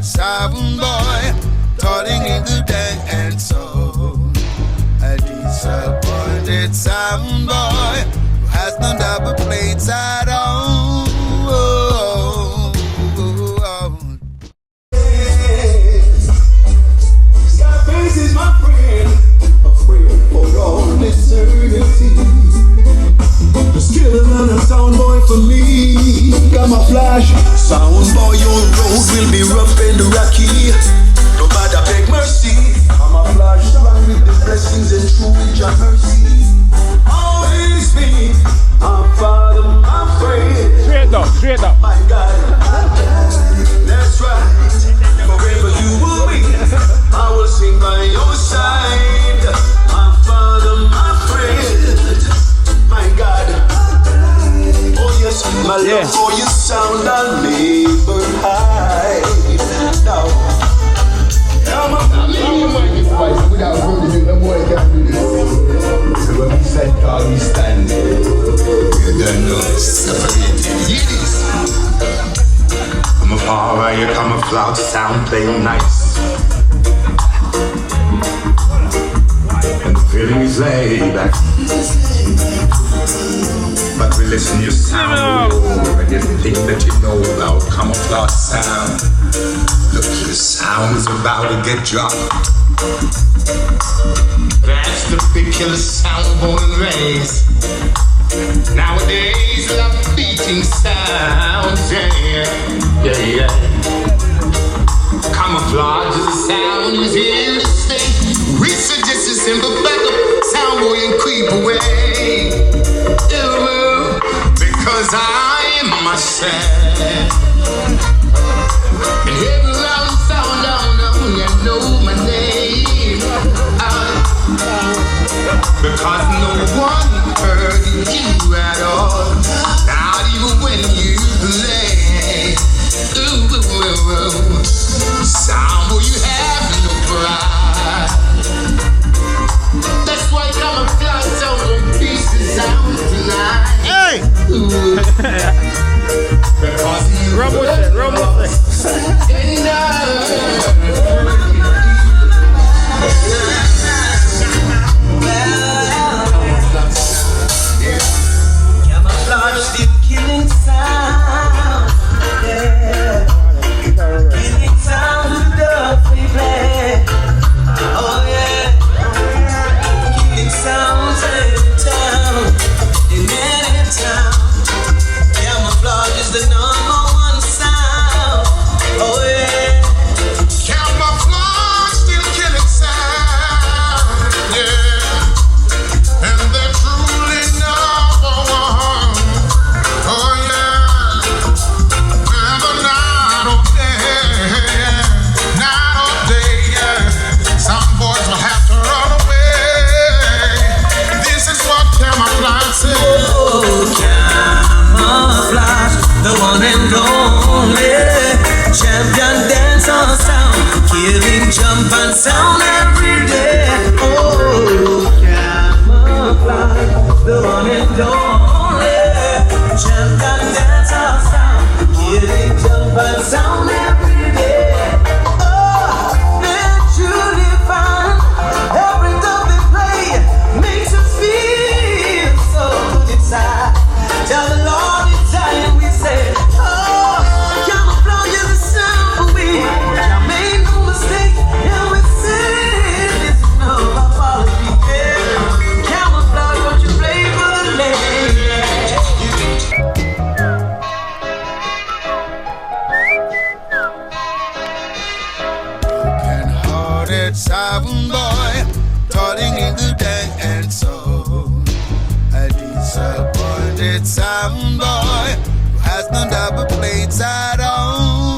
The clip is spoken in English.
hearted sound boy, calling in the dancehall. A disappointed sound boy who has no double plates at all. Scarface is my friend, a friend for all eternity. Just kill another sound boy for me. Camouflage. Sound boy, your road will be rough and rocky. No matter beg mercy. Camouflage, strong with the blessings and true with your mercy. Always be our Father, my friend. Straight up. My God, that's right. Forever you will be. I will sing by your side. My Father, my friend. My God. Oh yes, my love for you sound and labor high. Now, without holding the boy can't do this. So when we stand tall, we stand. You don't know, separated. Hear this. I'm a power, you camouflage sound playing nice. And the feeling is laid back. But we listen to your sound, and you think that you know about camouflage sound. Look, the sound's about to get dropped. That's the big killer sound born and raised. Nowadays, love beating sounds, yeah. Camouflage is a sound who's here to stay. We suggest a simple backup sound boy and creep away. Because I am myself. And every round sound down, you know my name. Because no one heard you at all. Not even when you play. Sound boy, you have no pride. That's why camouflage sound on pieces out tonight. Hey! Rumble shit. Camouflage still killing sound, yeah. Killing sound with the play. Oh yeah. Killing sounds in town, in any town. Camouflage is the number one sound. Oh yeah. Camouflage still killing sound, yeah. And they're truly number one. Oh yeah. Never night or day, yeah. Some boys will have to run away. This is what camouflage says. Oh, camouflage, the one and only champion dancehall sound, killing jump and sound every day. Oh, camouflage, the one and only champion dancehall sound, killing jump and sound every day. Oh, they're truly fine. Every dub they play makes you feel so good inside. Tell the Lord it's time we say, oh, camouflage is a simple way. I made no mistake, and we say this is no apology. Yeah. Camouflage, what you play for the lady. Broken-hearted sound boy, calling in the dancehall. A disappointed sound boy who has no double plates at all.